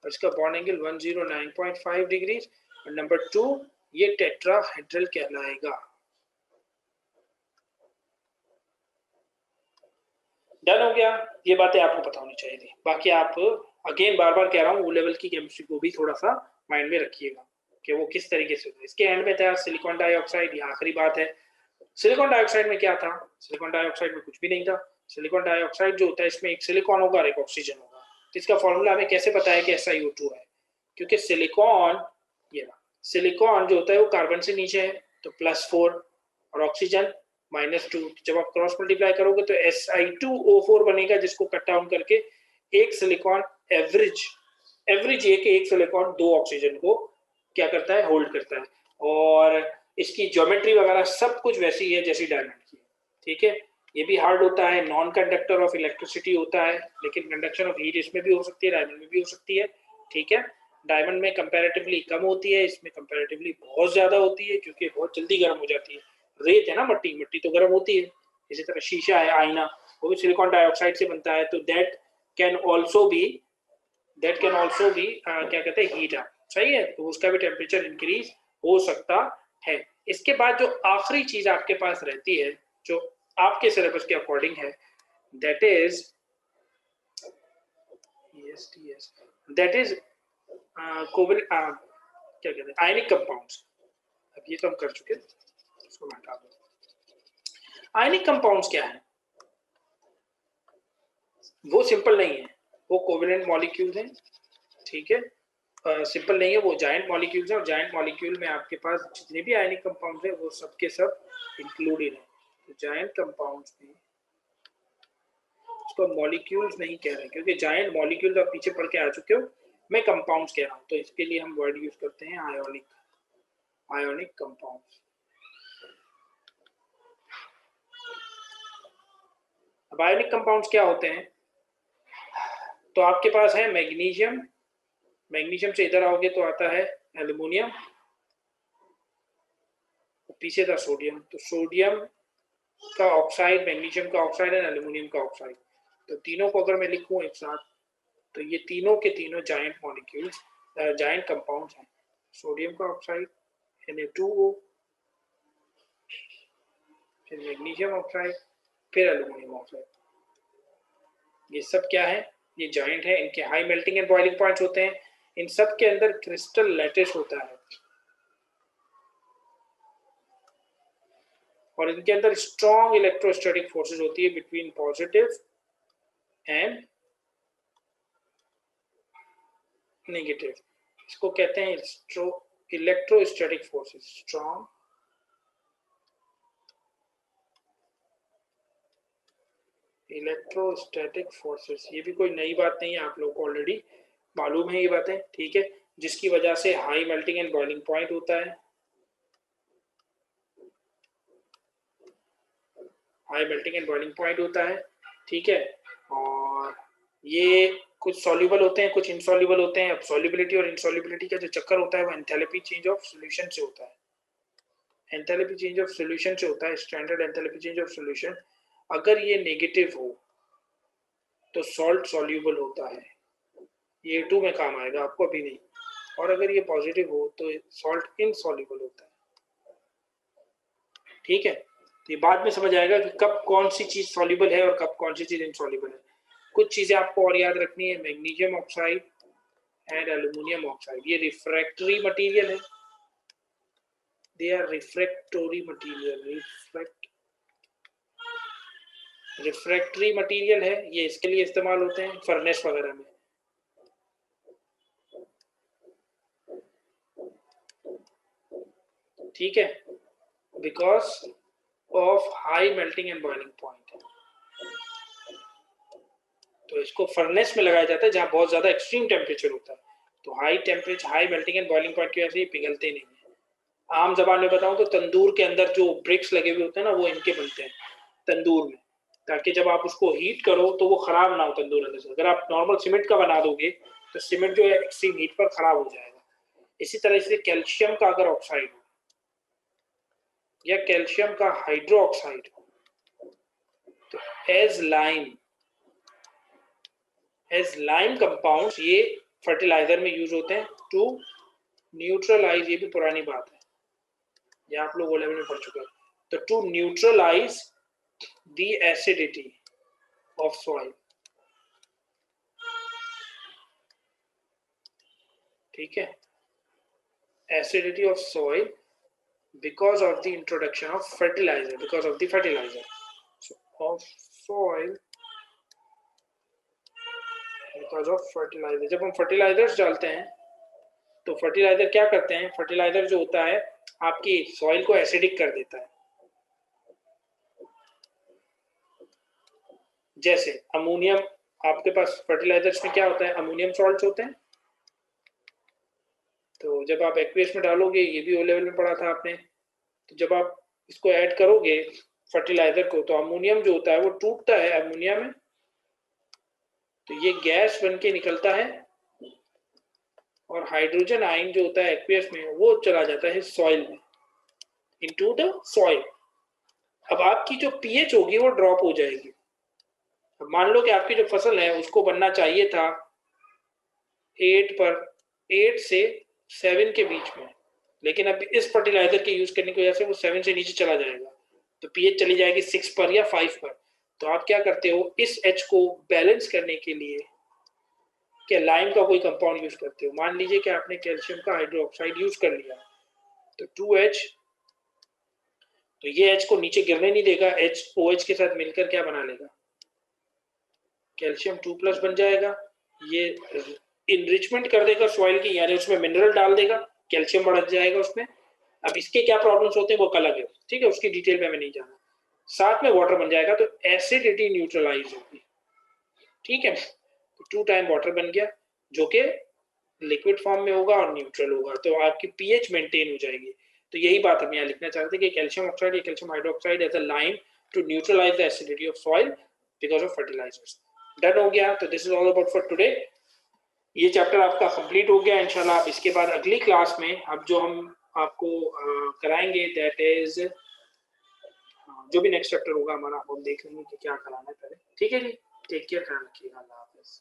और इसका bond angle 109.5 degree. और नंबर 2 ये टेट्राहेड्रल कहलाएगा। डन हो गया। ये बातें आपको पता होनी चाहिए थी। बाकी आप अगेन बार बार कह रहा हूँ, वो लेवल की केमिस्ट्री को भी थोड़ा सा माइंड में रखिएगा कि वो किस तरीके से होता है। इसके एंड में था सिलिकॉन डाइऑक्साइड, ये आखिरी बात है। सिलिकॉन डाइऑक्साइड में क्या था? सिलिकॉन डाइऑक्साइड में कुछ भी नहीं था। सिलिकॉन डाइऑक्साइड जो होता है इसमें एक सिलिकॉन होगा और एक ऑक्सीजन होगा। तो इसका फॉर्मूला हमें कैसे पता है कि SiO2 है? क्योंकि सिलिकॉन, ये सिलिकॉन जो होता है वो कार्बन से नीचे है तो +4 और ऑक्सीजन -2। जब आप क्रॉस मल्टीप्लाई करोगे तो Si2O4 बनेगा, जिसको कट डाउन करके एक सिलिकॉन एवरेज ये कि एक सिलिकॉन 2 ऑक्सीजन को क्या करता है? होल्ड करता है। और इसकी ज्योमेट्री वगैरह सब कुछ वैसी है जैसी डायमंड की। ठीक है, ये भी हार्ड होता है, नॉन कंडक्टर ऑफ इलेक्ट्रिसिटी होता है, लेकिन कंडक्शन ऑफ हीट इसमें भी हो सकती है, डायमंड में भी हो सकती है। ठीक है, डायमंड में कंपैरेटिवली कम होती है, इसमें कंपैरेटिवली बहुत ज्यादा होती है क्योंकि बहुत जल्दी गर्म हो जाती है। रेत है ना, मट्टी तो गर्म होती है। इसी तरह शीशा है, आईना, वो भी सिलिकॉन डाइऑक्साइड से बनता है। तो दैट कैन ऑल्सो बी क्या कहते हैं, हीट अप। सही है, तो उसका भी टेम्परेचर इंक्रीज हो सकता है। इसके बाद जो आखिरी चीज आपके पास रहती है जो आपके सिलेबस के अकॉर्डिंग है, दैट इज क्या कहते हैं, आयनिक कंपाउंड्स। अब ये तो हम कर चुके, इसको मैं हटा दूं। आयनिक कंपाउंड्स क्या है? वो सिंपल नहीं है, वो कोवेलेंट मॉलिक्यूल्स हैं। ठीक है, सिंपल नहीं है, वो जायंट मॉलिक्यूल्स हैं। और जायंट मॉलिक्यूल में आपके पास जितने भी आयनिक कंपाउंड्स हैं वो सब के सब इंक्लूडेड हैं। तो जायंट कंपाउंड्स में उसको मॉलिक्यूल्स नहीं कह रहे क्योंकि जायंट मॉलिक्यूल्स आप पीछे पढ़ के आ चुके हो। मैं कंपाउंड्स कह रहा हूँ, तो इसके लिए हम वर्ड यूज करते हैं आयोनिक कंपाउंड्स। अब आयोनिक कंपाउंड्स क्या होते हैं? तो आपके पास है मैग्नीशियम से इधर आओगे तो आता है एल्युमिनियम, पीछे था सोडियम। तो सोडियम का ऑक्साइड, मैग्नीशियम का ऑक्साइड है, एल्युमिनियम का ऑक्साइड। तो तीनों को अगर मैं लिखूं एक साथ तो ये तीनों के तीनों जायंट मॉलिक्यूल्स, जायंट कंपाउंड्स हैं। सोडियम का ऑक्साइड Na2O, फिर मैग्नीशियम ऑक्साइड, फिर एल्युमिनियम ऑक्साइड। ये सब क्या है? ये जायंट है। इनके high melting and boiling points होते हैं। इन सब के अंदर क्रिस्टल लैटिस होता है और इनके अंदर स्ट्रॉन्ग इलेक्ट्रोस्टैटिक फोर्सेस होती है बिटवीन पॉजिटिव एंड नेगेटिव। इसको कहते हैं electrostatic forces, strong electrostatic forces. ये भी कोई नई बात नहीं है, आप लोगों को ऑलरेडी मालूम है ये बातें। ठीक है, जिसकी वजह से high melting and boiling point होता है, high melting and boiling point होता है। ठीक है, और ये कुछ सॉल्युबल होते हैं, कुछ इनसॉल्युबल होते हैं। अब सॉल्युबिलिटी और इनसॉल्युबिलिटी का जो चक्कर होता है वो एंथैल्पी चेंज ऑफ सॉल्यूशन से होता है। एंथैल्पी चेंज ऑफ सॉल्यूशन से होता है, standard enthalpy change of solution. अगर ये नेगेटिव हो तो सॉल्ट सॉल्युबल होता है, ये A2 में काम आएगा, आपको अभी नहीं। और अगर ये पॉजिटिव हो तो सॉल्ट इनसॉल्युबल होता है। ठीक है, तो ये बाद में समझ आएगा कि कब कौन सी चीज सॉल्युबल है और कब कौन सी चीज इनसॉल्युबल है। कुछ चीजें आपको और याद रखनी है। Magnesium oxide and aluminium oxide ये रिफ्रैक्टरी मटेरियल है, they are refractory material, refractory material है। ये इसके लिए इस्तेमाल होते हैं फर्नेस वगैरह में। ठीक है, because of high melting and boiling point. तो इसको फर्नेस में लगाया जाता है जहां बहुत ज्यादा एक्सट्रीम टेम्परेचर होता है। तो high temperature, high melting and boiling point की वजह से ये पिघलते नहीं है। आम जबान में बताऊं तो तंदूर के अंदर जो ब्रिक्स लगे हुए होते हैं ना, वो इनके बनते हैं तंदूर में, ताकि जब आप उसको हीट करो तो वो खराब ना हो तंदूर अंदर से। अगर आप नॉर्मल सीमेंट का बना दोगे तो सीमेंट जो है एक्सट्रीम हीट पर खराब हो जाएगा। इसी तरह से कैल्शियम का अगर ऑक्साइड हो या कैल्शियम का हाइड्रो ऑक्साइड हो तो एज लाइम कंपाउंड ये फर्टिलाइजर में यूज होते हैं टू न्यूट्रलाइज, ये भी पुरानी बात है, ये आप लोग वो लेवल में पढ़ चुके हैं। तो to neutralize the acidity of soil, ठीक है, acidity of soil because of the introduction of fertilizer, because of the fertilizer so of soil because of fertilizer। जब हम फर्टिलाइजर्स डालते हैं तो फर्टिलाइजर क्या करते हैं, फर्टिलाइजर जो होता है आपकी सॉइल को एसिडिक कर देता है। जैसे अमोनियम, आपके पास फर्टिलाइजर्स में क्या होता है, अमोनियम सॉल्ट्स होते हैं। तो जब आप एक्वेस में डालोगे, ये भी ओ लेवल में पढ़ा था आपने, तो जब आप इसको ऐड करोगे फर्टिलाइजर को, तो अमोनियम जो होता है वो टूटता है अमोनिया में, तो ये गैस बन के निकलता है और हाइड्रोजन आयन जो होता है एक्वेस में वो चला जाता है सॉइल में, इनटू द सॉइल। अब आपकी जो पीएच होगी वो ड्रॉप हो जाएगी। अब मान लो कि आपकी जो फसल है उसको बनना चाहिए था 8 से 7 के बीच में, लेकिन अब इस फर्टिलाइजर के यूज करने की वजह से वो 7 से नीचे चला जाएगा, तो पीएच चली जाएगी 6 पर या 5 पर। तो आप क्या करते हो, इस एच को बैलेंस करने के लिए क्या लाइम का कोई कंपाउंड यूज करते हो। मान लीजिए कि आपने कैल्शियम का हाइड्रोक्साइड यूज कर लिया, तो 2H, तो ये H को नीचे गिरने नहीं देगा, H OH के साथ मिलकर क्या बना लेगा, कैल्शियम 2+ बन जाएगा। ये इनरिचमेंट कर देगा सॉइल की, यानी उसमें मिनरल डाल देगा, कैल्शियम बढ़ जाएगा उसमें। अब इसके क्या प्रॉब्लम्स होते हैं वो अलग है, ठीक है, उसकी डिटेल में मैं नहीं जाना। साथ में वाटर बन जाएगा, तो एसिडिटी न्यूट्रलाइज होगी, ठीक है। तो 2 टाइम वाटर बन गया जो कि लिक्विड फॉर्म में होगा और न्यूट्रल होगा, तो आपकी पीएच मेंटेन हो जाएगी। तो यही बात हम यहाँ लिखना चाहते थे कि कैल्शियम ऑक्साइड या calcium hydroxide as a lime to neutralize the acidity of soil because of fertilizers. Done हो गया, तो this is all about for today. ये चैप्टर आपका कंप्लीट हो गया इंशाल्लाह। इसके बाद अगली क्लास में अब जो हम आपको कराएंगे दैट इज, जो भी नेक्स्ट चैप्टर होगा हमारा, हम देख लेंगे कि क्या कराना है पहले, ठीक है जी। टेक केयर, ख्याल रखिएगा, अल्लाह हाफिज।